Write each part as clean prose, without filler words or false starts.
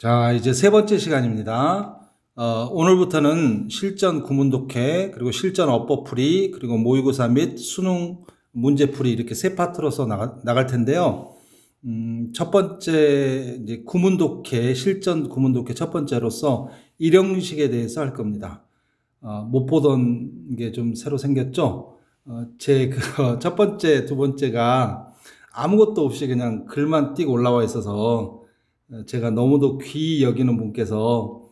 자, 이제 세 번째 시간입니다. 오늘부터는 실전 구문독해, 그리고 실전 어법풀이, 그리고 모의고사 및 수능 문제풀이 이렇게 세 파트로서 나갈 텐데요. 첫 번째, 이제 구문독해, 실전 구문독해 첫 번째로서 일형식에 대해서 할 겁니다. 못 보던 게 좀 새로 생겼죠? 제 첫 번째, 두 번째가 아무것도 없이 그냥 글만 띡 올라와 있어서 제가 너무도 귀히 여기는 분께서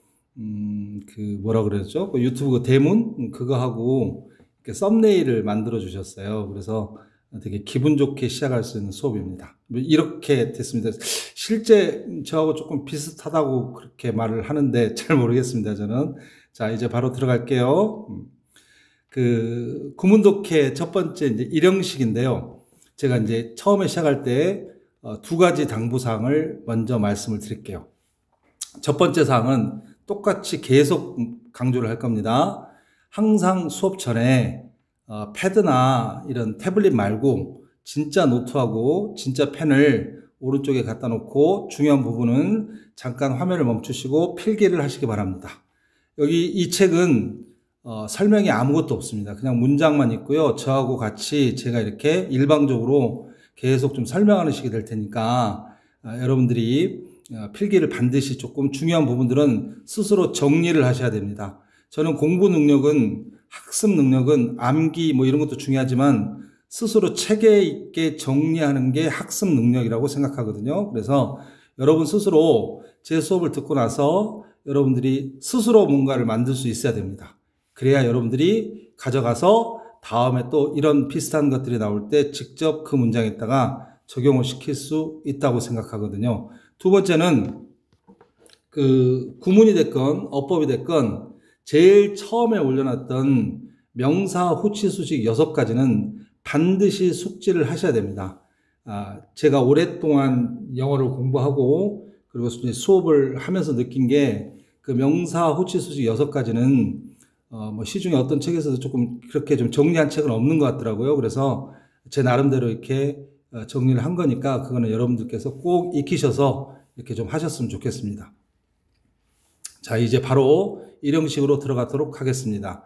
뭐라 그랬죠? 유튜브 대문 그거 하고 이렇게 썸네일을 만들어 주셨어요. 그래서 되게 기분 좋게 시작할 수 있는 수업입니다. 이렇게 됐습니다. 실제 저하고 조금 비슷하다고 그렇게 말을 하는데 잘 모르겠습니다. 저는. 자, 이제 바로 들어갈게요. 구문독해 첫 번째 이제 일형식인데요. 제가 이제 처음에 시작할 때 두 가지 당부사항을 먼저 말씀을 드릴게요. 첫 번째 사항은 똑같이 계속 강조를 할 겁니다. 항상 수업 전에 패드나 이런 태블릿 말고 진짜 노트하고 진짜 펜을 오른쪽에 갖다 놓고 중요한 부분은 잠깐 화면을 멈추시고 필기를 하시기 바랍니다. 여기 이 책은 설명이 아무것도 없습니다. 그냥 문장만 있고요. 저하고 같이 제가 이렇게 일방적으로 계속 좀 설명하는 식이 될 테니까 여러분들이 필기를 반드시 조금 중요한 부분들은 스스로 정리를 하셔야 됩니다. 저는 공부 능력은 학습 능력은 암기 뭐 이런 것도 중요하지만 스스로 체계 있게 정리하는 게 학습 능력이라고 생각하거든요. 그래서 여러분 스스로 제 수업을 듣고 나서 여러분들이 스스로 뭔가를 만들 수 있어야 됩니다. 그래야 여러분들이 가져가서 다음에 또 이런 비슷한 것들이 나올 때 직접 그 문장에다가 적용을 시킬 수 있다고 생각하거든요. 두 번째는 구문이 됐건 어법이 됐건 제일 처음에 올려놨던 명사, 후치, 수식 6가지는 반드시 숙지를 하셔야 됩니다. 제가 오랫동안 영어를 공부하고 그리고 수업을 하면서 느낀 게 그 명사, 후치, 수식 6가지는 시중에 어떤 책에서도 조금 그렇게 좀 정리한 책은 없는 것 같더라고요. 그래서 제 나름대로 이렇게 정리를 한 거니까 그거는 여러분들께서 꼭 익히셔서 이렇게 좀 하셨으면 좋겠습니다. 자, 이제 바로 일형식으로 들어가도록 하겠습니다.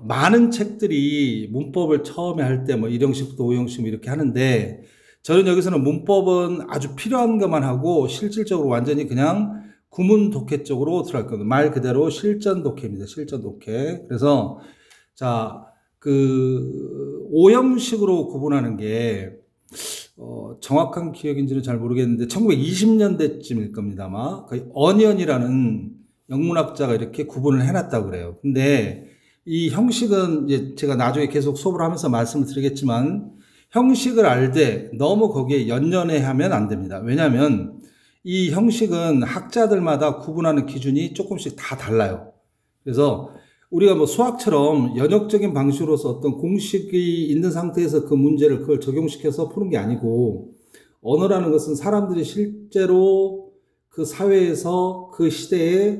많은 책들이 문법을 처음에 할 때 일형식부터 오형식 이렇게 하는데 저는 여기서는 문법은 아주 필요한 것만 하고 실질적으로 완전히 그냥 구문 독해 쪽으로 들어갈 겁니다. 말 그대로 실전 독해입니다. 실전 독해. 그래서 자, 오형식으로 구분하는 게 정확한 기억인지는 잘 모르겠는데 1920년대쯤일 겁니다. 아마 거의 어니언이라는 영문학자가 이렇게 구분을 해놨다고 그래요. 근데 이 형식은 이제 제가 나중에 계속 수업을 하면서 말씀을 드리겠지만 형식을 알되 너무 거기에 연연해하면 안 됩니다. 왜냐하면 이 형식은 학자들마다 구분하는 기준이 조금씩 다 달라요. 그래서 우리가 수학처럼 연역적인 방식으로서 어떤 공식이 있는 상태에서 그 문제를 그걸 적용시켜서 푸는 게 아니고 언어라는 것은 사람들이 실제로 그 사회에서 그 시대에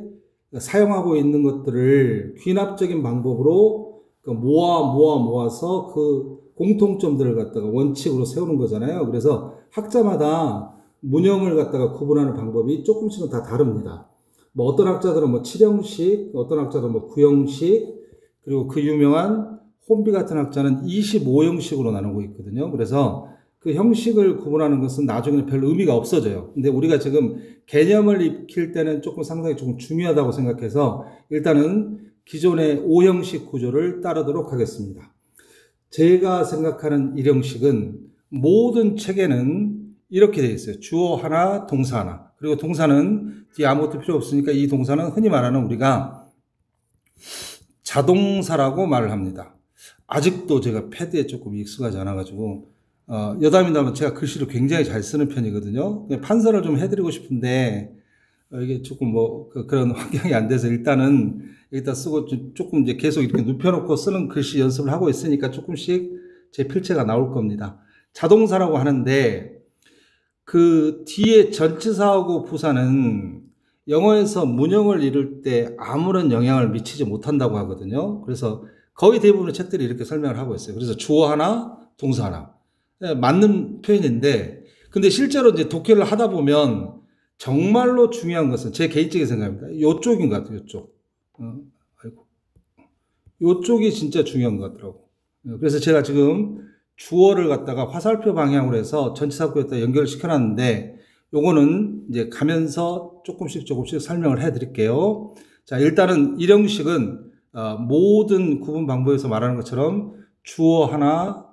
사용하고 있는 것들을 귀납적인 방법으로 모아서 그 공통점들을 갖다가 원칙으로 세우는 거잖아요. 그래서 학자마다 문형을 갖다가 구분하는 방법이 조금씩은 다 다릅니다. 어떤 학자들은 7형식, 어떤 학자들은 9형식, 그리고 그 유명한 혼비 같은 학자는 25형식으로 나누고 있거든요. 그래서 그 형식을 구분하는 것은 나중에는 별 의미가 없어져요. 근데 우리가 지금 개념을 익힐 때는 상당히 조금 중요하다고 생각해서 일단은 기존의 5형식 구조를 따르도록 하겠습니다. 제가 생각하는 일형식은 모든 책에는 이렇게 되어 있어요. 주어 하나, 동사 하나. 그리고 동사는 뒤에 아무것도 필요 없으니까 이 동사는 흔히 말하는 우리가 자동사라고 말을 합니다. 아직도 제가 패드에 조금 익숙하지 않아가지고 여담이라면 제가 글씨를 굉장히 잘 쓰는 편이거든요. 판서를 좀 해드리고 싶은데 이게 조금 그런 환경이 안 돼서 일단은 여기다 쓰고 조금 이제 계속 이렇게 눕혀놓고 쓰는 글씨 연습을 하고 있으니까 조금씩 제 필체가 나올 겁니다. 자동사라고 하는데 그 뒤에 전치사하고 부사는 영어에서 문형을 이룰 때 아무런 영향을 미치지 못한다고 하거든요. 그래서 거의 대부분의 책들이 이렇게 설명을 하고 있어요. 그래서 주어 하나, 동사 하나. 맞는 표현인데, 근데 실제로 이제 독해를 하다 보면 정말로 중요한 것은 제 개인적인 생각입니다. 요쪽인 것 같아요. 요쪽. 아이고. 요쪽이 진짜 중요한 것 같더라고. 그래서 제가 지금 주어를 갖다가 화살표 방향으로 해서 전치사구에다 연결을 시켜놨는데 요거는 이제 가면서 조금씩 설명을 해 드릴게요. 자, 일단은 일형식은 모든 구분 방법에서 말하는 것처럼 주어 하나,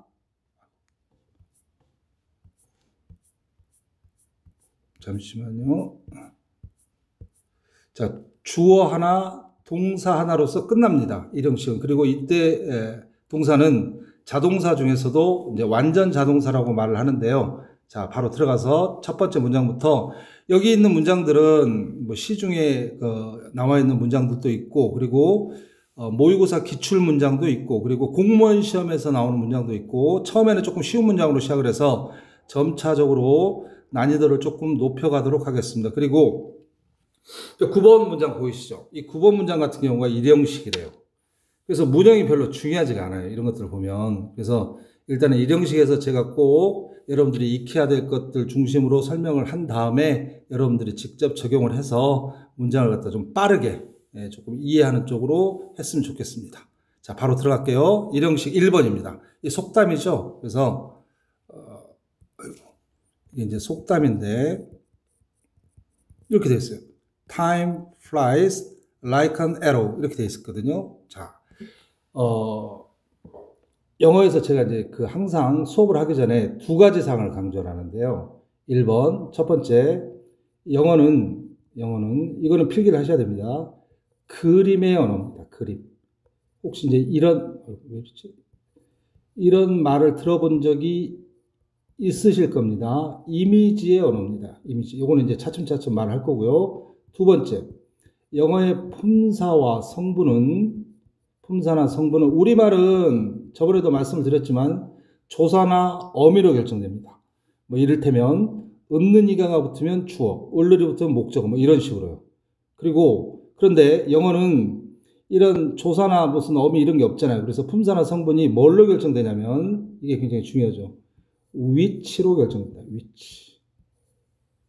잠시만요. 자, 주어 하나, 동사 하나로서 끝납니다. 일형식은. 그리고 이때 동사는 자동사 중에서도 이제 완전 자동사라고 말을 하는데요. 자, 바로 들어가서 첫 번째 문장부터 여기 있는 문장들은 뭐 시중에 나와 있는 문장들도 있고, 그리고 모의고사 기출 문장도 있고, 그리고 공무원 시험에서 나오는 문장도 있고, 처음에는 조금 쉬운 문장으로 시작을 해서 점차적으로 난이도를 조금 높여가도록 하겠습니다. 그리고 9번 문장 보이시죠? 이 9번 문장 같은 경우가 일형식이래요. 그래서 문형이 별로 중요하지가 않아요. 이런 것들을 보면. 그래서 일단은 일형식에서 제가 꼭 여러분들이 익혀야 될 것들 중심으로 설명을 한 다음에 여러분들이 직접 적용을 해서 문장을 갖다 좀 빠르게 조금 이해하는 쪽으로 했으면 좋겠습니다. 자, 바로 들어갈게요. 일형식 1번입니다. 이 속담이죠. 그래서 이게 이제 속담인데 이렇게 되어 있어요. Time flies like an arrow 이렇게 되어 있었거든요. 자, 영어에서 제가 이제 항상 수업을 하기 전에 두 가지 사항을 강조를 하는데요. 1번, 첫 번째, 영어는 이거는 필기를 하셔야 됩니다. 그림의 언어입니다. 그림. 혹시 이제 이런 말을 들어본 적이 있으실 겁니다. 이미지의 언어입니다. 이미지. 요거는 이제 차츰차츰 말할 거고요. 두 번째, 영어의 품사와 성분은 우리말은 저번에도 말씀을 드렸지만 조사나 어미로 결정됩니다. 뭐 이를테면 은는이가가 붙으면 주어, 을을이 붙으면 목적어 뭐 이런 식으로요. 그런데 영어는 이런 조사나 무슨 어미 이런 게 없잖아요. 그래서 품사나 성분이 뭘로 결정되냐면 이게 굉장히 중요하죠. 위치로 결정됩니다.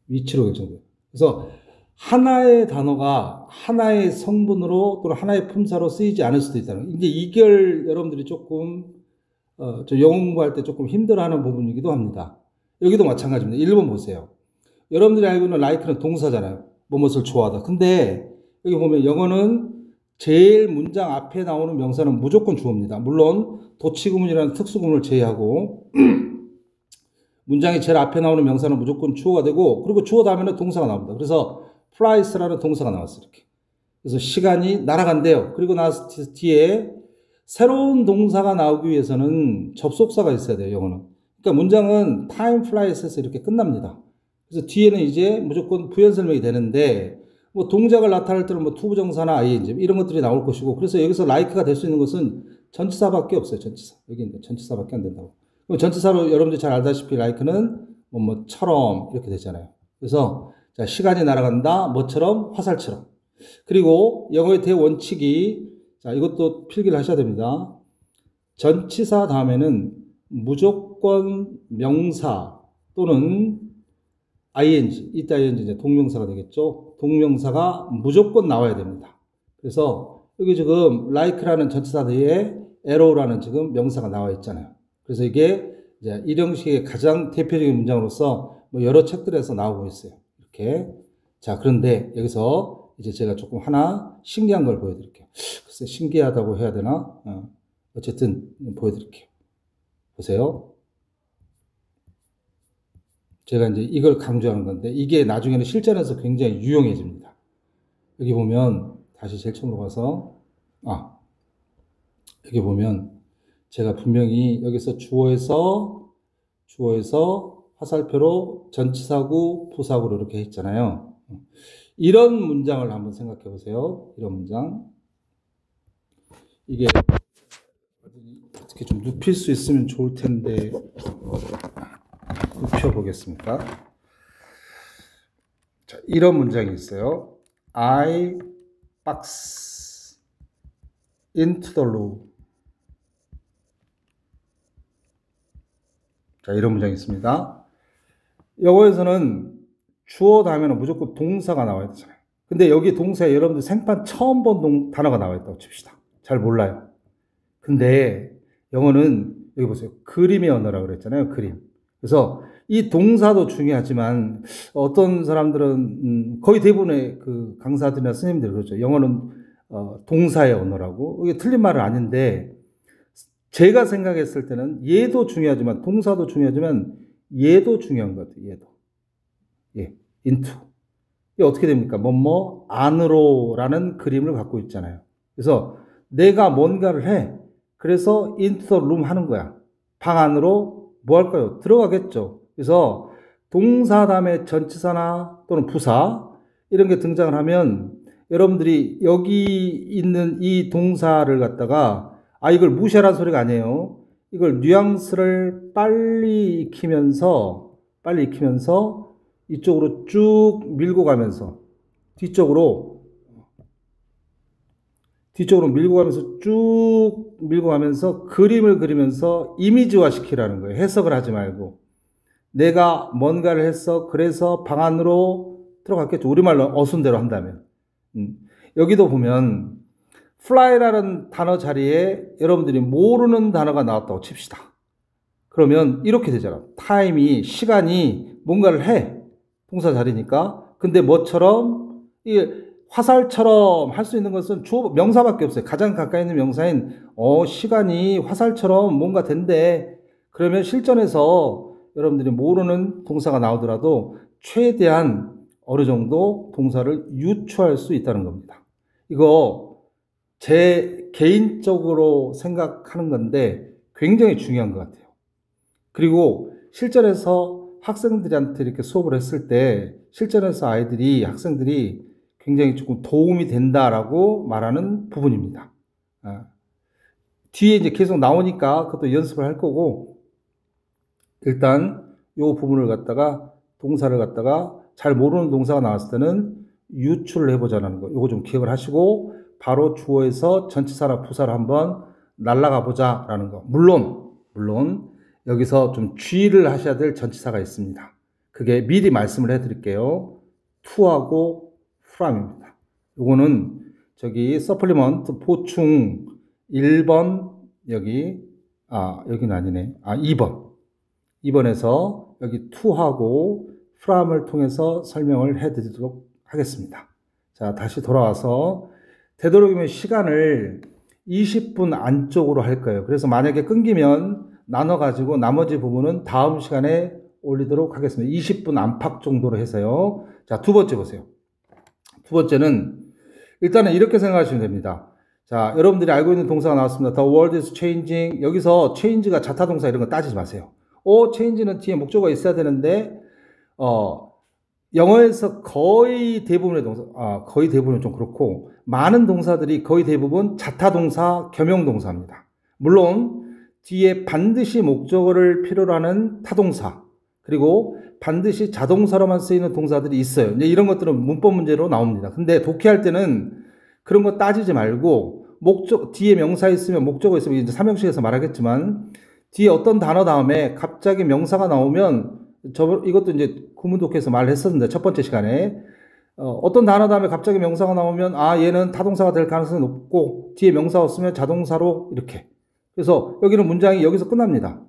위치로 결정돼요. 그래서 하나의 단어가 하나의 성분으로 또는 하나의 품사로 쓰이지 않을 수도 있다는 이제 이걸 여러분들이 조금 영어 공부할 때 조금 힘들어하는 부분이기도 합니다. 여기도 마찬가지입니다. 1번 보세요. 여러분들이 알고 있는 like는 동사잖아요. 무엇을 좋아하다. 근데 여기 보면 영어는 제일 문장 앞에 나오는 명사는 무조건 주어입니다. 물론 도치구문이라는 특수구문을 제외하고 문장이 제일 앞에 나오는 명사는 무조건 주어가 되고, 그리고 주어 다음에는 동사가 나옵니다. 그래서 flies라는 동사가 나왔어요. 이렇게. 그래서 시간이 날아간대요. 그리고 나서 뒤에 새로운 동사가 나오기 위해서는 접속사가 있어야 돼요. 영어는. 그러니까 문장은 time flies에서 이렇게 끝납니다. 그래서 뒤에는 이제 무조건 부연 설명이 되는데, 뭐 동작을 나타낼 때는 뭐 투부정사나 ing 이런 것들이 나올 것이고, 그래서 여기서 like가 될 수 있는 것은 전치사밖에 없어요. 전치사. 여기 있는 전치사밖에 안 된다고. 전치사로 여러분들이 잘 알다시피 like는 뭐처럼 이렇게 되잖아요. 그래서 자, 시간이 날아간다, 뭐처럼, 화살처럼. 그리고 영어의 대원칙이 자, 이것도 필기를 하셔야 됩니다. 전치사 다음에는 무조건 명사 또는 ing, 이따 ing 이제 동명사가 되겠죠. 동명사가 무조건 나와야 됩니다. 그래서 여기 지금 like라는 전치사 뒤에 arrow라는 지금 명사가 나와 있잖아요. 그래서 이게 이제 일형식의 가장 대표적인 문장으로서 뭐 여러 책들에서 나오고 있어요. 이렇게. 자, 그런데 여기서 이제 제가 조금 하나 신기한 걸 보여드릴게요. 글쎄, 신기하다고 해야 되나? 어쨌든 보여드릴게요. 보세요. 제가 이제 이걸 강조하는 건데, 이게 나중에는 실전에서 굉장히 유용해집니다. 여기 보면, 다시 제일 처음으로 가서, 여기 보면, 제가 분명히 여기서 주어에서 화살표로 전치사구, 부사구로 이렇게 했잖아요. 이런 문장을 한번 생각해 보세요. 이런 문장. 이게 어떻게 좀 눕힐 수 있으면 좋을 텐데 눕혀 보겠습니다. 자, 이런 문장이 있어요. I box into the room. 자, 이런 문장이 있습니다. 영어에서는 주어 다음에는 무조건 동사가 나와야 되잖아요. 근데 여기 동사에 여러분들 생판 처음 본 단어가 나와 있다고 칩시다. 잘 몰라요. 근데 영어는 여기 보세요. 그림의 언어라고 그랬잖아요. 그림. 그래서 이 동사도 중요하지만 어떤 사람들은 거의 대부분의 그 강사들이나 스님들 그렇죠. 영어는 동사의 언어라고. 이게 틀린 말은 아닌데 제가 생각했을 때는 얘도 중요하지만 동사도 중요하지만 얘도 중요한 것 같아요. 얘도. 예, into. 이게 어떻게 됩니까? 뭐뭐 안으로라는 그림을 갖고 있잖아요. 그래서 내가 뭔가를 해. 그래서 into the room 하는 거야. 방 안으로 뭐 할까요? 들어가겠죠. 그래서 동사 다음에 전치사나 또는 부사 이런 게 등장을 하면 여러분들이 여기 있는 이 동사를 갖다가 이걸 무시하라는 소리가 아니에요. 이걸 뉘앙스를 빨리 익히면서 이쪽으로 쭉 밀고 가면서 뒤쪽으로 밀고 가면서 쭉 밀고 가면서 그림을 그리면서 이미지화 시키라는 거예요. 해석을 하지 말고. 내가 뭔가를 했어. 그래서 방 안으로 들어갔겠죠. 우리말로 어순대로 한다면. 여기도 보면 fly라는 단어 자리에 여러분들이 모르는 단어가 나왔다고 칩시다. 그러면 이렇게 되잖아. 타임이, 시간이 뭔가를 해. 동사 자리니까. 근데 뭐처럼? 이게 화살처럼 할 수 있는 것은 주어, 명사밖에 없어요. 가장 가까이 있는 명사인 시간이 화살처럼 뭔가 된대. 그러면 실전에서 여러분들이 모르는 동사가 나오더라도 최대한 어느 정도 동사를 유추할 수 있다는 겁니다. 이거 제 개인적으로 생각하는 건데 굉장히 중요한 것 같아요. 그리고 실전에서 학생들한테 이렇게 수업을 했을 때 실전에서 학생들이 굉장히 조금 도움이 된다라고 말하는 부분입니다. 뒤에 이제 계속 나오니까 그것도 연습을 할 거고 일단 이 부분을 갖다가 동사를 갖다가 잘 모르는 동사가 나왔을 때는 유추를 해보자는 거. 이거 좀 기억을 하시고 바로 주어에서 전치사나 부사를 한번 날아가 보자라는 거. 물론 여기서 좀 주의를 하셔야 될 전치사가 있습니다. 그게 미리 말씀을 해드릴게요. to하고 from입니다. 요거는 저기 서플리먼트 보충 1번 여기는 아니네. 2번에서 여기 to하고 from을 통해서 설명을 해드리도록 하겠습니다. 자, 다시 돌아와서 되도록이면 시간을 20분 안쪽으로 할 거예요. 그래서 만약에 끊기면 나눠가지고 나머지 부분은 다음 시간에 올리도록 하겠습니다. 20분 안팎 정도로 해서요. 자, 두 번째 보세요. 두 번째는 일단은 이렇게 생각하시면 됩니다. 자, 여러분들이 알고 있는 동사가 나왔습니다. The world is changing. 여기서 change가 자타동사 이런 거 따지지 마세요. change는 뒤에 목적어가 있어야 되는데 영어에서 거의 대부분의 동사, 거의 대부분은 좀 그렇고 많은 동사들이 거의 대부분 자타동사, 겸용동사입니다. 물론 뒤에 반드시 목적어를 필요로 하는 타동사 그리고 반드시 자동사로만 쓰이는 동사들이 있어요. 이제 이런 것들은 문법 문제로 나옵니다. 근데 독해할 때는 그런 거 따지지 말고 뒤에 명사 있으면 목적어 있으면 이제 삼형식에서 말하겠지만 뒤에 어떤 단어 다음에 갑자기 명사가 나오면 이것도 이제 구문독해에서 말했었는데 첫 번째 시간에 어떤 단어 다음에 갑자기 명사가 나오면 얘는 타동사가 될 가능성이 높고 뒤에 명사가 없으면 자동사로 이렇게. 그래서 여기는 문장이 여기서 끝납니다.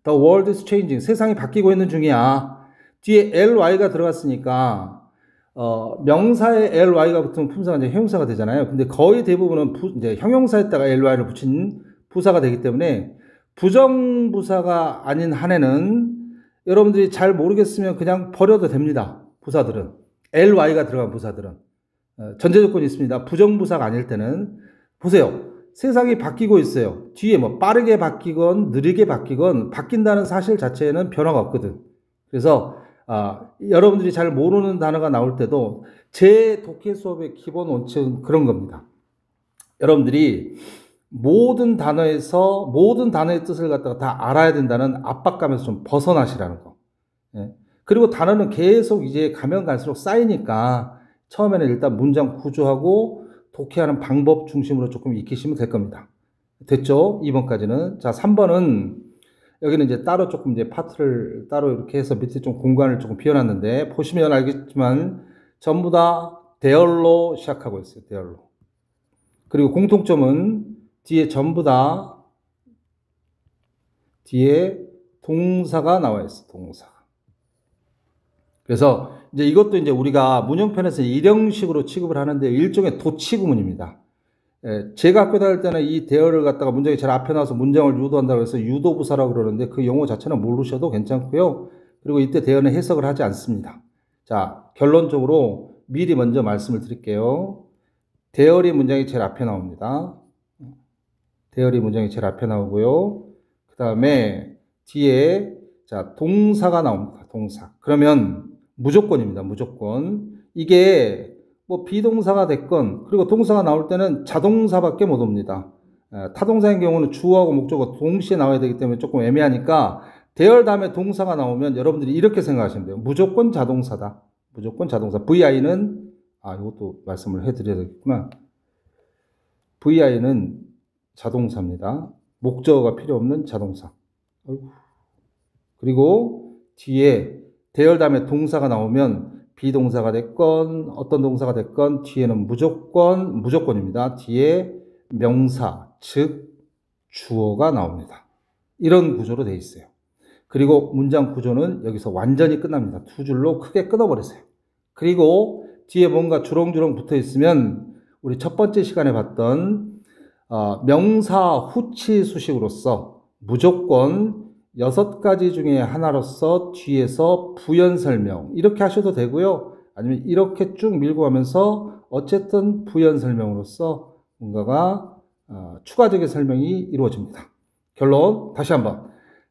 The world is changing. 세상이 바뀌고 있는 중이야. 뒤에 ly가 들어갔으니까 명사에 ly가 붙으면 품사가 이제 형용사가 되잖아요. 근데 거의 대부분은 이제 형용사에다가 ly를 붙인 부사가 되기 때문에 부정부사가 아닌 한에는 여러분들이 잘 모르겠으면 그냥 버려도 됩니다. 부사들은. ly가 들어간 부사들은. 전제조건이 있습니다. 부정부사가 아닐 때는. 보세요. 세상이 바뀌고 있어요. 뒤에 뭐 빠르게 바뀌건 느리게 바뀌건 바뀐다는 사실 자체에는 변화가 없거든. 그래서 여러분들이 잘 모르는 단어가 나올 때도 제 독해 수업의 기본 원칙은 그런 겁니다. 여러분들이 모든 단어의 뜻을 갖다가 다 알아야 된다는 압박감에서 좀 벗어나시라는 거. 예. 그리고 단어는 계속 이제 가면 갈수록 쌓이니까 처음에는 일단 문장 구조하고 독해하는 방법 중심으로 조금 익히시면 될 겁니다. 됐죠? 2번까지는. 자, 3번은 여기는 이제 따로 조금 이제 파트를 따로 이렇게 해서 밑에 좀 공간을 조금 비워놨는데, 보시면 알겠지만 전부 다 대열로 시작하고 있어요. 대열로. 그리고 공통점은 뒤에 전부 다 뒤에 동사가 나와 있어. 동사가. 그래서 이제 이것도 이제 우리가 문형편에서 일형식으로 취급을 하는데 일종의 도치 구문입니다. 제가 학교 다닐 때는 이 대열을 갖다가 문장이 제일 앞에 나와서 문장을 유도한다고 해서 유도부사라고 그러는데 그 용어 자체는 모르셔도 괜찮고요. 그리고 이때 대열은 해석을 하지 않습니다. 자, 결론적으로 미리 먼저 말씀을 드릴게요. 대열이 문장이 제일 앞에 나옵니다. 대열이 문장이 제일 앞에 나오고요. 그 다음에 뒤에 자 동사가 나옵니다. 동사. 그러면 무조건입니다. 무조건. 이게 뭐 비동사가 됐건 그리고 동사가 나올 때는 자동사밖에 못 옵니다. 타동사인 경우는 주어하고 목적어 동시에 나와야 되기 때문에 조금 애매하니까 대열 다음에 동사가 나오면 여러분들이 이렇게 생각하시면 돼요. 무조건 자동사다. 무조건 자동사. VI는 이것도 말씀을 해드려야 되겠구나. VI는 자동사입니다. 목적어가 필요 없는 자동사. 그리고 뒤에 대열 다음에 동사가 나오면 비동사가 됐건 어떤 동사가 됐건 뒤에는 무조건입니다. 뒤에 명사, 즉 주어가 나옵니다. 이런 구조로 되어 있어요. 그리고 문장 구조는 여기서 완전히 끝납니다. 두 줄로 크게 끊어버리세요. 그리고 뒤에 뭔가 주렁주렁 붙어 있으면 우리 첫 번째 시간에 봤던 명사 후치 수식으로서 무조건 6가지 중에 하나로서 뒤에서 부연 설명 이렇게 하셔도 되고요. 아니면 이렇게 쭉 밀고 가면서 어쨌든 부연 설명으로서 뭔가가 추가적인 설명이 이루어집니다. 결론 다시 한번.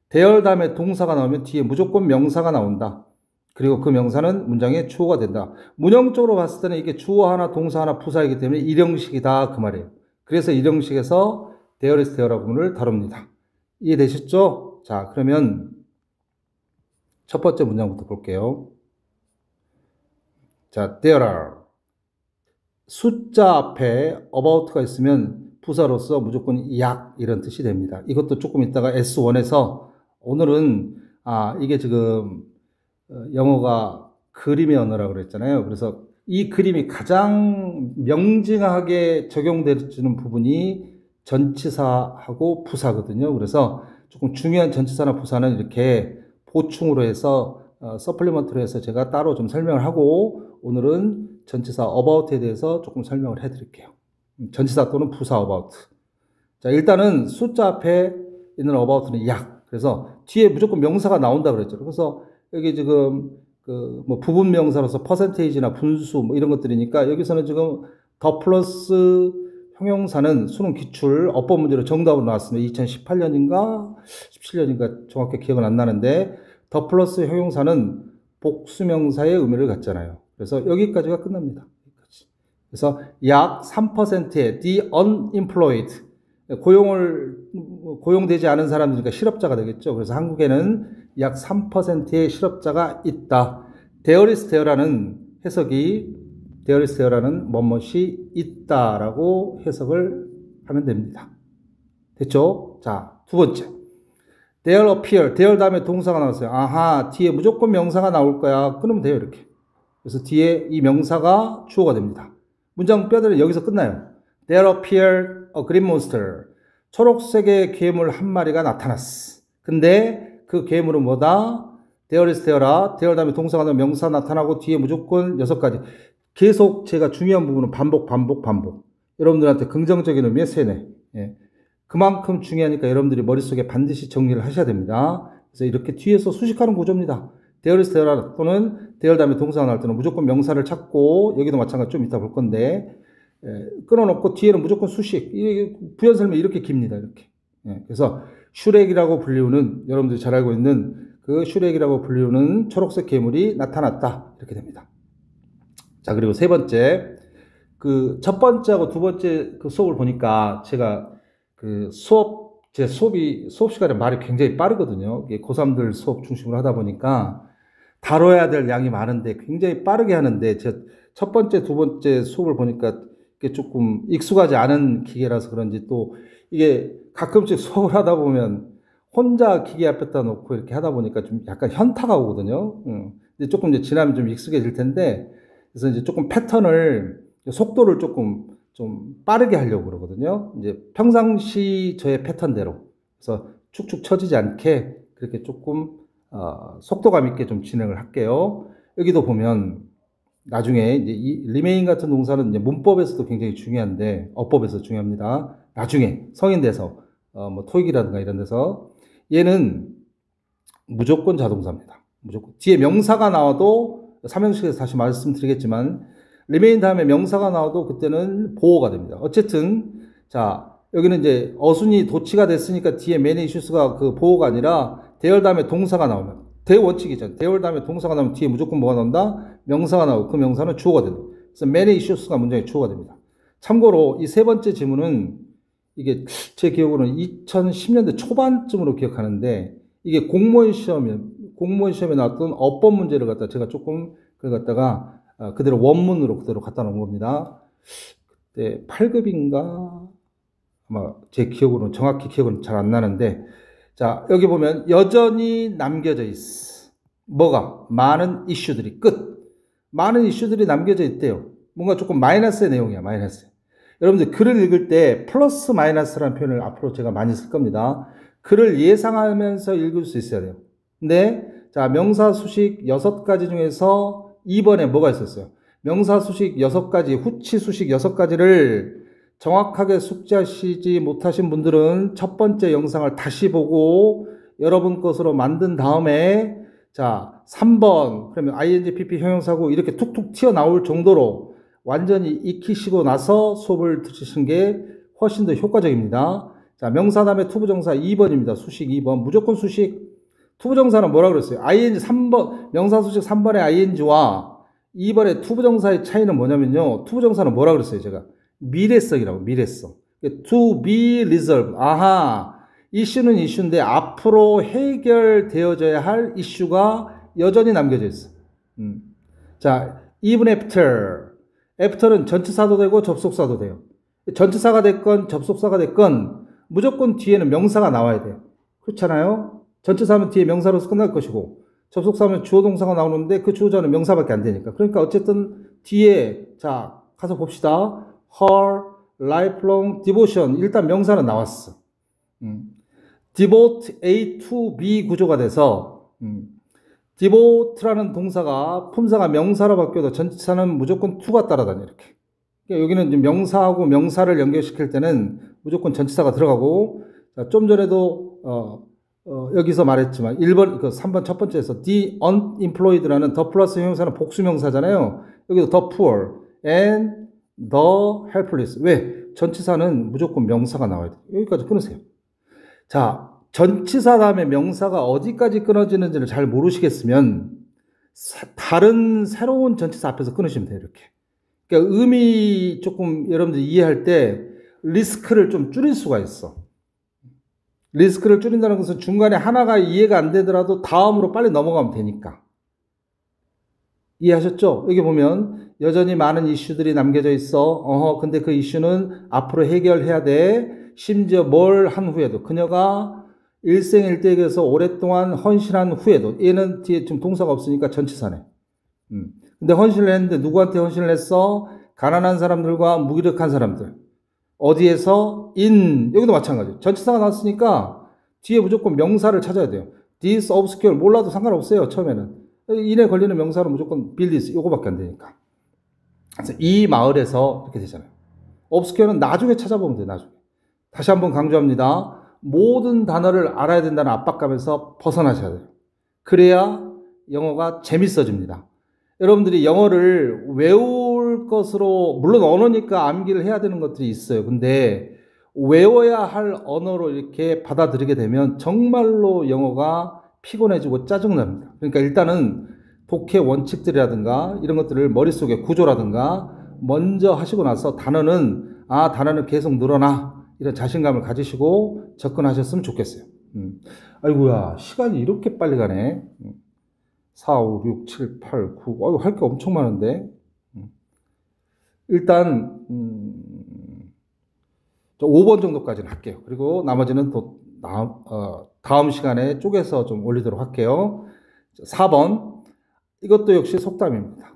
대열 다음에 동사가 나오면 뒤에 무조건 명사가 나온다. 그리고 그 명사는 문장의 주어가 된다. 문형적으로 봤을 때는 이게 주어 하나 동사 하나 부사이기 때문에 일형식이다 그 말이에요. 그래서 일형식에서 대열에서 대열화 구문을 다룹니다. 이해되셨죠? 자, 그러면 첫 번째 문장부터 볼게요. 자, there are. 숫자 앞에 about가 있으면 부사로서 무조건 약 이런 뜻이 됩니다. 이것도 조금 이따가 S1에서 오늘은 이게 지금 영어가 그림의 언어라고 그랬잖아요. 그래서 이 그림이 가장 명징하게 적용되는 부분이 전치사하고 부사거든요. 그래서 조금 중요한 전치사나 부사는 이렇게 보충으로 해서 서플리먼트로 해서 제가 따로 좀 설명을 하고 오늘은 전치사 about에 대해서 조금 설명을 해드릴게요. 전치사 또는 부사 about. 자, 일단은 숫자 앞에 있는 about는 약. 그래서 뒤에 무조건 명사가 나온다 그랬죠. 그래서 여기 지금 뭐 부분 명사로서 퍼센테이지나 분수 뭐 이런 것들이니까 여기서는 지금 더 플러스 형용사는 수능 기출 어법 문제로 정답으로 나왔습니다. 2018년인가 17년인가 정확히 기억은 안 나는데 더 플러스 형용사는 복수명사의 의미를 갖잖아요. 그래서 여기까지가 끝납니다. 그래서 약 3%의 the unemployed 고용되지 않은 사람들이니까 실업자가 되겠죠. 그래서 한국에는 약 3%의 실업자가 있다. there is there라는 해석이 there is there라는 뭐뭇이 있다라고 해석을 하면 됩니다. 됐죠? 자, 두 번째. there appear. there 다음에 동사가 나왔어요. 아하, 뒤에 무조건 명사가 나올 거야. 끊으면 돼요, 이렇게. 그래서 뒤에 이 명사가 주어가 됩니다. 문장 뼈대는 여기서 끝나요. there appeared a green monster. 초록색의 괴물 한 마리가 나타났어. 근데 그 괴물은 뭐다? there is there라. there 다음에 동사가 나오면 명사 나타나고 뒤에 무조건 6가지. 계속 제가 중요한 부분은 반복. 여러분들한테 긍정적인 의미의 세뇌. 예. 그만큼 중요하니까 여러분들이 머릿속에 반드시 정리를 하셔야 됩니다. 그래서 이렇게 뒤에서 수식하는 구조입니다. there is there라 또는 there 다음에 동사가 나올 때는 무조건 명사를 찾고 여기도 마찬가지 좀 이따 볼 건데 끊어놓고 뒤에는 무조건 수식. 부연 설명이 이렇게 깁니다. 이렇게. 예. 그래서 슈렉이라고 불리우는 여러분들이 잘 알고 있는 그 슈렉이라고 불리우는 초록색 괴물이 나타났다. 이렇게 됩니다. 자, 그리고 세 번째, 첫 번째하고 두 번째 수업을 보니까 제가 제 수업 시간에 말이 굉장히 빠르거든요. 고3들 수업 중심으로 하다 보니까 다뤄야 될 양이 많은데 굉장히 빠르게 하는데 첫 번째, 두 번째 수업을 보니까 이게 조금 익숙하지 않은 기계라서 그런지 또 이게 가끔씩 수업을 하다 보면 혼자 기계 앞에다 놓고 이렇게 하다 보니까 좀 약간 현타가 오거든요. 근데 조금 이제 지나면 좀 익숙해질 텐데, 그래서 이제 조금 패턴을, 속도를 조금 좀 빠르게 하려고 그러거든요. 이제 평상시 저의 패턴대로. 그래서 축축 처지지 않게 그렇게 조금, 속도감 있게 좀 진행을 할게요. 여기도 보면, 나중에 이제 이 리메인 같은 동사는 이제 문법에서도 굉장히 중요한데, 어법에서 중요합니다. 나중에 성인 돼서, 뭐 토익이라든가 이런 데서 얘는 무조건 자동사입니다. 무조건. 뒤에 명사가 나와도 삼형식에서 다시 말씀드리겠지만 remain 다음에 명사가 나와도 그때는 보호가 됩니다. 어쨌든 자 여기는 이제 어순이 도치가 됐으니까 뒤에 many issues가 그 보호가 아니라 대열 다음에 동사가 나오면 대원칙이잖아요. 대열 다음에 동사가 나오면 뒤에 무조건 뭐가 나온다? 명사가 나오고 그 명사는 주어가 됩니다. 그래서 many issues가 문장의 주어가 됩니다. 참고로 이 세 번째 지문은 이게 제 기억으로는 2010년대 초반쯤으로 기억하는데 이게 공무원 시험에 나왔던 어법 문제를 갖다 제가 조금 그걸 갖다가 그대로 원문으로 그대로 갖다 놓은 겁니다. 그때 8급인가 아마 제 기억으로는 정확히 기억은 잘 안 나는데 자 여기 보면 여전히 남겨져 있어. 뭐가? 많은 이슈들이 많은 이슈들이 남겨져 있대요. 뭔가 조금 마이너스의 내용이야. 마이너스. 여러분들 글을 읽을 때 플러스 마이너스라는 표현을 앞으로 제가 많이 쓸 겁니다. 글을 예상하면서 읽을 수 있어야 돼요. 근데 자 명사 수식 6가지 중에서 2번에 뭐가 있었어요? 명사 수식 6가지, 후치 수식 6가지를 정확하게 숙지하시지 못하신 분들은 첫 번째 영상을 다시 보고 여러분 것으로 만든 다음에 자 3번 그러면 ing, pp, 형용사고 이렇게 툭툭 튀어나올 정도로 완전히 익히시고 나서 수업을 들으시는 게 훨씬 더 효과적입니다. 자, 명사 다음에 투부정사 2번입니다. 수식 2번. 무조건 수식. 투부정사는 뭐라 그랬어요? ing 3번, 명사 수식 3번의 ing와 2번의 투부정사의 차이는 뭐냐면요. 투부정사는 뭐라 그랬어요? 제가. 미래성이라고, 미래성. to be resolved. 아하. 이슈는 이슈인데 앞으로 해결되어져야 할 이슈가 여전히 남겨져 있어. 자, even after. after는 전치사도 되고 접속사도 돼요. 전치사가 됐건 접속사가 됐건 무조건 뒤에는 명사가 나와야 돼요. 그렇잖아요? 전치사하면 뒤에 명사로서 끝날 것이고 접속사하면 주어 동사가 나오는데 그 주어자는 명사밖에 안 되니까. 그러니까 어쨌든 뒤에 자 가서 봅시다. her lifelong devotion 일단 명사는 나왔어. devote A to B 구조가 돼서 devote라는 동사가 품사가 명사로 바뀌어도 전치사는 무조건 to가 따라다녀 이렇게. 그러니까 여기는 명사하고 명사를 연결시킬 때는 무조건 전치사가 들어가고 자, 좀 전에도 여기서 말했지만 1번 그 3번 첫 번째에서 the unemployed라는 더 플러스 형용사는 복수명사잖아요. 여기도 the poor and the helpless. 왜? 전치사는 무조건 명사가 나와야 돼요. 여기까지 끊으세요. 자, 전치사 다음에 명사가 어디까지 끊어지는지를 잘 모르시겠으면 다른 새로운 전치사 앞에서 끊으시면 돼요. 이렇게. 그러니까 의미 조금 여러분들 이해할 때 리스크를 좀 줄일 수가 있어. 리스크를 줄인다는 것은 중간에 하나가 이해가 안 되더라도 다음으로 빨리 넘어가면 되니까. 이해하셨죠? 여기 보면 여전히 많은 이슈들이 남겨져 있어. 근데 그 이슈는 앞으로 해결해야 돼. 심지어 뭘 한 후에도 그녀가 일생일대에서 오랫동안 헌신한 후에도 얘는 뒤에 좀 동사가 없으니까 전치사네. 근데 헌신을 했는데 누구한테 헌신을 했어? 가난한 사람들과 무기력한 사람들. 어디에서? 여기도 마찬가지. 전치사가 나왔으니까 뒤에 무조건 명사를 찾아야 돼요. this obscure 몰라도 상관없어요. 처음에는. 인에 걸리는 명사로 무조건 build this 요거밖에 안 되니까. 그래서 이 마을에서 이렇게 되잖아요. obscure는 나중에 찾아보면 돼요. 나중에. 다시 한번 강조합니다. 모든 단어를 알아야 된다는 압박감에서 벗어나셔야 돼요. 그래야 영어가 재밌어집니다. 여러분들이 영어를 외울 것으로 물론 언어니까 암기를 해야 되는 것들이 있어요. 근데 외워야 할 언어로 이렇게 받아들이게 되면 정말로 영어가 피곤해지고 짜증납니다. 그러니까 일단은 독해 원칙들이라든가 이런 것들을 머릿속에 구조라든가 먼저 하시고 나서 단어는 계속 늘어나 이런 자신감을 가지시고 접근하셨으면 좋겠어요. 아이고야 시간이 이렇게 빨리 가네. 4, 5, 6, 7, 8, 9 할 게 엄청 많은데 일단 5번 정도까지는 할게요. 그리고 나머지는 또 다음 시간에 쪼개서 좀 올리도록 할게요. 4번. 이것도 역시 속담입니다.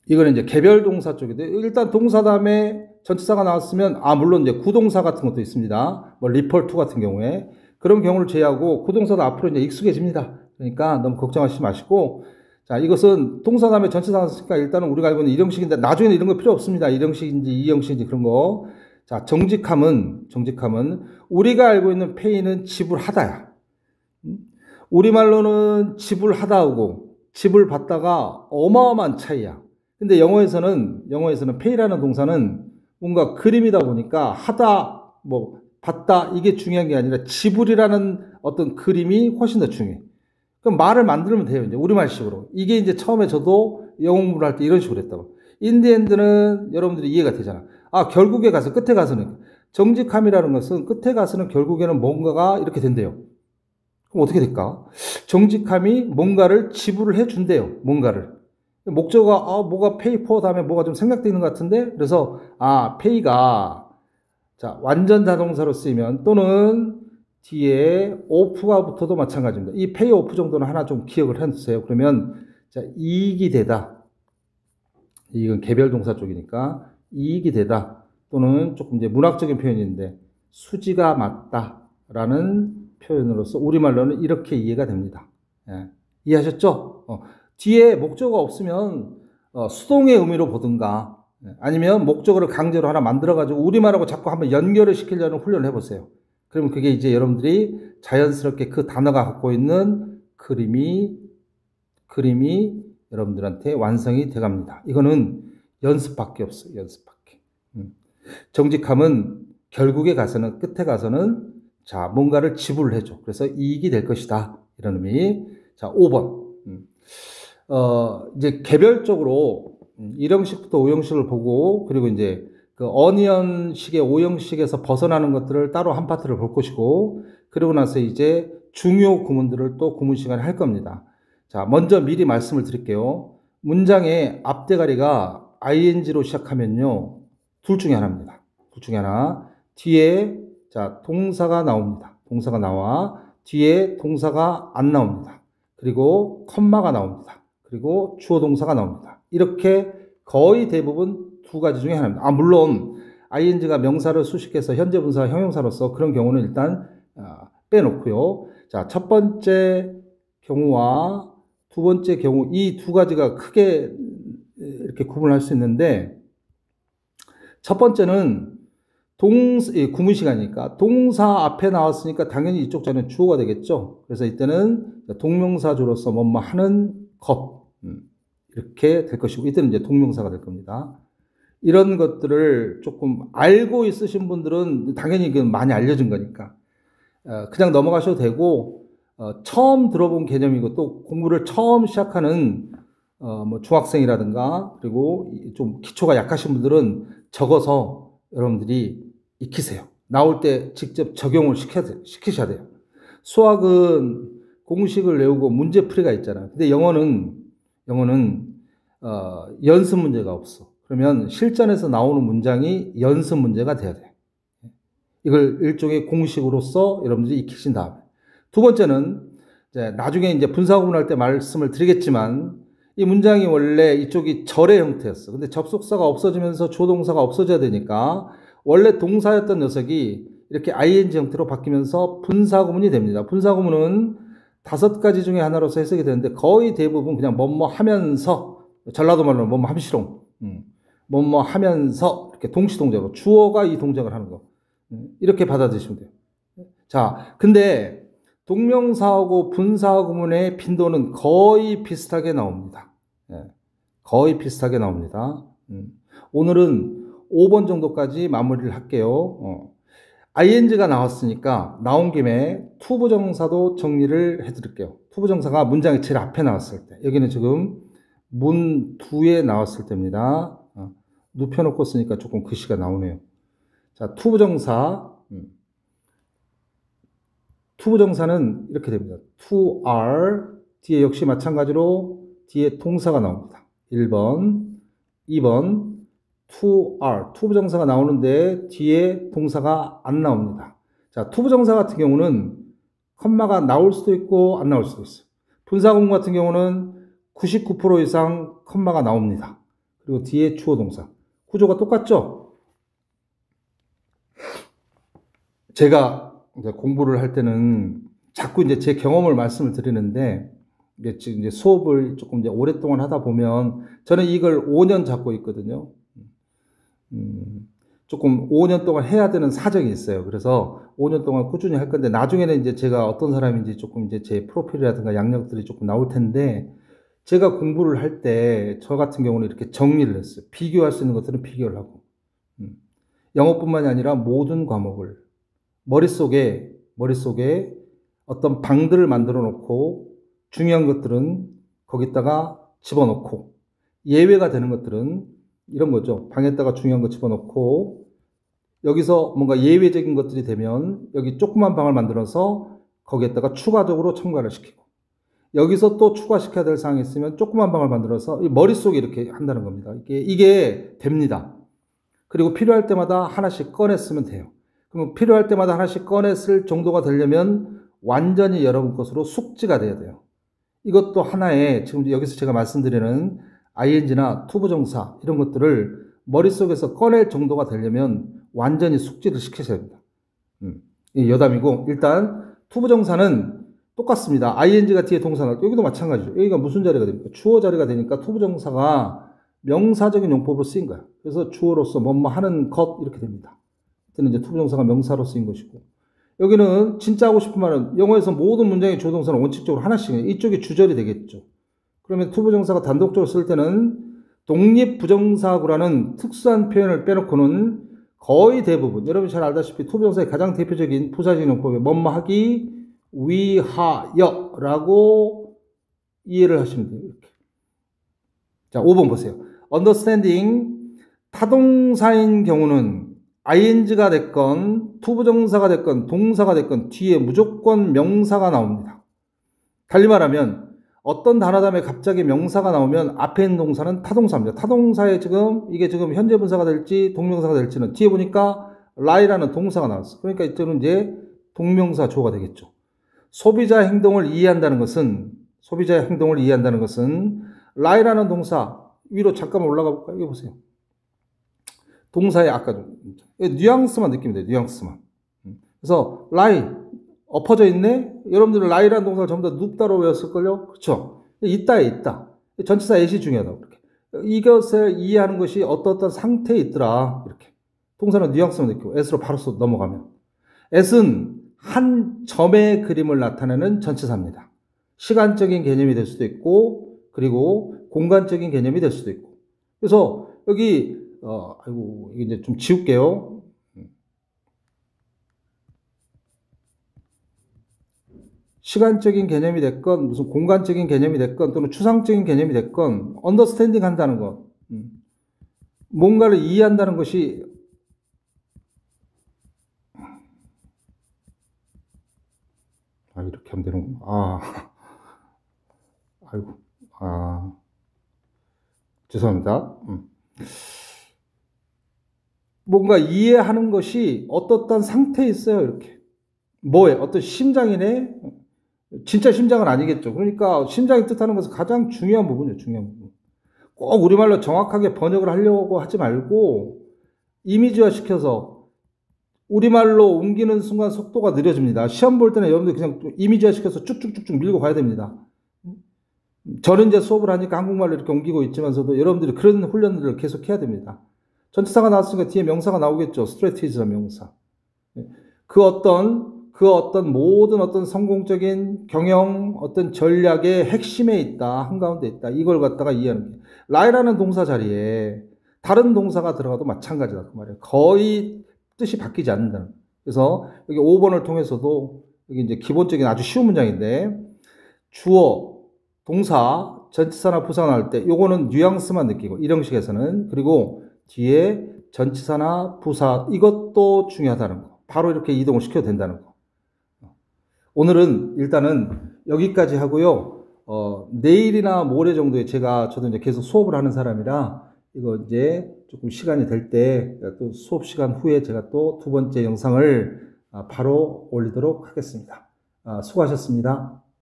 이거는 이제 개별 동사 쪽인데, 일단 동사 다음에 전치사가 나왔으면, 물론 이제 구동사 같은 것도 있습니다. 뭐, refer to 같은 경우에. 그런 경우를 제외하고, 구동사도 앞으로 이제 익숙해집니다. 그러니까 너무 걱정하시지 마시고, 자, 이것은 동사 다음에 전치사 나왔으니까 일단은 우리가 알고 있는 일형식인데, 나중에는 이런 거 필요 없습니다. 일형식인지 이형식인지 그런 거. 자, 정직함은, 우리가 알고 있는 pay는 지불하다야. 우리말로는 지불하다하고, 지불받다가 어마어마한 차이야. 근데 영어에서는 pay라는 동사는 뭔가 그림이다 보니까 하다, 뭐, 받다, 이게 중요한 게 아니라 지불이라는 어떤 그림이 훨씬 더 중요해. 그럼 말을 만들면 돼요. 이제 우리말식으로. 이게 이제 처음에 저도 영어 공부를 할 때 이런 식으로 했다고. 인디엔드는 여러분들이 이해가 되잖아. 결국에 가서, 끝에 가서는. 정직함이라는 것은 끝에 가서는 결국에는 뭔가가 이렇게 된대요. 그럼 어떻게 될까? 정직함이 뭔가를 지불을 해준대요. 뭔가를. 목적어가, 뭐가 pay for 다음에 뭐가 좀 생략되어 있는 것 같은데? 그래서, pay가, 자, 완전 자동사로 쓰이면 또는 뒤에 off가 붙어도 마찬가지입니다. 이 pay off 정도는 하나 좀 기억을 해주세요. 그러면, 자, 이익이 되다. 이건 개별 동사 쪽이니까, 이익이 되다. 또는 조금 이제 문학적인 표현인데, 수지가 맞다라는 표현으로서 우리말로는 이렇게 이해가 됩니다. 예. 이해하셨죠? 뒤에 목적어가 없으면 수동의 의미로 보든가 아니면 목적어를 강제로 하나 만들어가지고 우리말하고 자꾸 한번 연결을 시키려는 훈련을 해보세요. 그러면 그게 이제 여러분들이 자연스럽게 그 단어가 갖고 있는 그림이 여러분들한테 완성이 돼갑니다. 이거는 연습밖에 없어요. 연습밖에. 정직함은 결국에 가서는, 끝에 가서는 자, 뭔가를 지불을 해줘. 그래서 이익이 될 것이다. 이런 의미. 자, 5번. 이제 개별적으로 1형식부터 5형식을 보고, 그리고 이제 그 어니언식의 5형식에서 벗어나는 것들을 따로 한 파트를 볼 것이고, 그리고 나서 이제 중요 구문들을 또 구문 시간에 할 겁니다. 자, 먼저 미리 말씀을 드릴게요. 문장의 앞대가리가 ing로 시작하면요, 둘 중에 하나입니다. 둘 중에 하나. 뒤에, 자, 동사가 나옵니다. 동사가 나와. 뒤에 동사가 안 나옵니다. 그리고 컴마가 나옵니다. 그리고 주어 동사가 나옵니다. 이렇게 거의 대부분 두 가지 중에 하나입니다. 물론 ing가 명사를 수식해서 현재 분사 형용사로서 그런 경우는 일단 빼놓고요. 자, 첫 번째 경우와 두 번째 경우, 이 두 가지가 크게 이렇게 구분할 수 있는데, 첫 번째는 구문 시간이니까 동사 앞에 나왔으니까 당연히 이쪽 자는 주어가 되겠죠. 그래서 이때는 동명사주로서 뭐뭐 하는 것, 이렇게 될 것이고, 이때는 이제 동명사가 될 겁니다. 이런 것들을 조금 알고 있으신 분들은 당연히 이건 많이 알려진 거니까 그냥 넘어가셔도 되고, 처음 들어본 개념이고 또 공부를 처음 시작하는 뭐 중학생이라든가 그리고 좀 기초가 약하신 분들은 적어서 여러분들이 익히세요. 나올 때 직접 적용을 시키셔야 돼요. 수학은 공식을 외우고 문제풀이가 있잖아요. 근데 영어는 연습 문제가 없어. 그러면 실전에서 나오는 문장이 연습 문제가 돼야 돼. 이걸 일종의 공식으로서 여러분들이 익히신 다음에. 두 번째는 이제 나중에 이제 분사구문할 때 말씀을 드리겠지만, 이 문장이 원래 이쪽이 절의 형태였어. 근데 접속사가 없어지면서 조동사가 없어져야 되니까 원래 동사였던 녀석이 이렇게 ing 형태로 바뀌면서 분사구문이 됩니다. 분사구문은 5가지 중에 하나로서 해석이 되는데 거의 대부분 그냥 뭐뭐 하면서, 전라도 말로는 뭐뭐 함시롱, 뭐뭐 하면서 이렇게 동시동작으로 주어가 이 동작을 하는 거, 이렇게 받아들이시면 돼요. 자, 근데 동명사하고 분사구문의 빈도는 거의 비슷하게 나옵니다. 거의 비슷하게 나옵니다. 오늘은 5번 정도까지 마무리를 할게요. ing가 나왔으니까 나온 김에 투부정사도 정리를 해드릴게요. 투부정사가 문장의 제일 앞에 나왔을 때, 여기는 지금 문 뒤에 나왔을 때입니다. 눕혀놓고 쓰니까 조금 글씨가 나오네요. 자, 투부정사는 이렇게 됩니다. to are, 뒤에 역시 마찬가지로 뒤에 동사가 나옵니다. 1번, 2번, to are, 투부정사가 나오는데 뒤에 동사가 안 나옵니다. 자, 투부정사 같은 경우는 컴마가 나올 수도 있고 안 나올 수도 있어요. 분사구문 같은 경우는 99% 이상 컴마가 나옵니다. 그리고 뒤에 주어 동사. 구조가 똑같죠? 제가 이제 공부를 할 때는 자꾸 이제 제 경험을 말씀을 드리는데, 이제 수업을 조금 이제 오랫동안 하다 보면, 저는 이걸 5년 잡고 있거든요. 조금 5년 동안 해야 되는 사정이 있어요. 그래서 5년 동안 꾸준히 할 건데, 나중에는 이제 제가 어떤 사람인지 조금 이제 제 프로필이라든가 양력들이 조금 나올 텐데, 제가 공부를 할 때, 저 같은 경우는 이렇게 정리를 했어요. 비교할 수 있는 것들은 비교를 하고, 영어뿐만이 아니라 모든 과목을 머릿속에 어떤 방들을 만들어 놓고, 중요한 것들은 거기다가 집어넣고, 예외가 되는 것들은 이런 거죠. 방에다가 중요한 거 집어넣고, 여기서 뭔가 예외적인 것들이 되면 여기 조그만 방을 만들어서 거기에다가 추가적으로 첨가를 시키고, 여기서 또 추가시켜야 될 사항이 있으면 조그만 방을 만들어서 머릿속에 이렇게 한다는 겁니다. 이게 됩니다. 그리고 필요할 때마다 하나씩 꺼내 쓰면 돼요. 그럼 필요할 때마다 하나씩 꺼내 쓸 정도가 되려면 완전히 여러분 것으로 숙지가 돼야 돼요. 이것도 하나의, 지금 여기서 제가 말씀드리는 ing나 투부정사 이런 것들을 머릿속에서 꺼낼 정도가 되려면 완전히 숙지를 시키셔야 됩니다. 여담이고, 일단 투부정사는 똑같습니다. ing가 뒤에 동사 나올 때 여기도 마찬가지죠. 여기가 무슨 자리가 됩니까? 주어 자리가 되니까 투부정사가 명사적인 용법으로 쓰인 거야. 그래서 주어로서 뭐뭐 하는 것 이렇게 됩니다. 그때는 이제 투부정사가 명사로 쓰인 것이고, 여기는 진짜 하고 싶은 말은 영어에서 모든 문장의 주어 동사는 원칙적으로 하나씩, 이쪽이 주절이 되겠죠. 그러면 투부정사가 단독적으로 쓸 때는 독립부정사구라는 특수한 표현을 빼놓고는 거의 대부분, 여러분이 잘 알다시피 투부정사의 가장 대표적인 부사적인 용법이 뭐뭐 하기 위하여 라고 이해를 하시면 돼요. 이렇게. 자, 5번 보세요. understanding, 타동사인 경우는 ing가 됐건 투부정사가 됐건 동사가 됐건 뒤에 무조건 명사가 나옵니다. 달리 말하면 어떤 단어 다음에 갑자기 명사가 나오면 앞에 있는 동사는 타동사입니다. 타동사에 이게 지금 현재 분사가 될지 동명사가 될지는 뒤에 보니까 lie라는 동사가 나왔어. 그러니까 이때는 이제 동명사 주어가 되겠죠. 소비자의 행동을 이해한다는 것은 lie라는 동사 위로 잠깐만 올라가 볼까요? 여기 보세요. 동사의 아까 좀 뉘앙스만 느끼면 돼요. 뉘앙스만. 그래서 lie 엎어져 있네. 여러분들은 lie라는 동사를 전부 다 눕다로 외웠을걸요. 그렇죠? 있다에 있다. 전치사 at이 중요하다고. 이렇게. 이것을 이해하는 것이 어떤 상태에 있더라. 이렇게. 동사는 뉘앙스만 느끼고 s로 바로 넘어가면, s는 한 점의 그림을 나타내는 전치사입니다. 시간적인 개념이 될 수도 있고, 그리고 공간적인 개념이 될 수도 있고. 그래서 여기 이거 이제 좀 지울게요. 시간적인 개념이 됐건, 무슨 공간적인 개념이 됐건, 또는 추상적인 개념이 됐건, 언더스탠딩 한다는 것. 뭔가를 이해한다는 것이, 이렇게 하면 되는구나. 죄송합니다. 뭔가 이해하는 것이 어떤 상태에 있어요, 이렇게. 뭐에? 어떤 심장이네? 진짜 심장은 아니겠죠. 그러니까 심장이 뜻하는 것은 가장 중요한 부분이에요, 중요한 부분. 꼭 우리말로 정확하게 번역을 하려고 하지 말고, 이미지화 시켜서 우리말로 옮기는 순간 속도가 느려집니다. 시험 볼 때는 여러분들 그냥 이미지화 시켜서 쭉쭉쭉쭉 밀고 가야 됩니다. 저는 이제 수업을 하니까 한국말로 이렇게 옮기고 있지만서도 여러분들이 그런 훈련들을 계속 해야 됩니다. 전치사가 나왔으니까 뒤에 명사가 나오겠죠. strategy라는 명사. 그 어떤 모든 성공적인 경영, 어떤 전략의 핵심에 있다, 한가운데 있다. 이걸 갖다가 이해하는 게. lie라는 동사 자리에 다른 동사가 들어가도 마찬가지다. 그 말이에요. 거의 뜻이 바뀌지 않는다는. 그래서 여기 5번을 통해서도 여기 이제 기본적인 아주 쉬운 문장인데, 주어, 동사, 전치사나 부사가 나올 때 요거는 뉘앙스만 느끼고, 이 형식에서는. 그리고 뒤에 전치사나 부사, 이것도 중요하다는 거. 바로 이렇게 이동을 시켜도 된다는 거. 오늘은 일단은 여기까지 하고요. 내일이나 모레 정도에 저도 이제 계속 수업을 하는 사람이라, 이거 이제 조금 시간이 될 때, 또 수업 시간 후에 제가 또 두 번째 영상을 바로 올리도록 하겠습니다. 수고하셨습니다.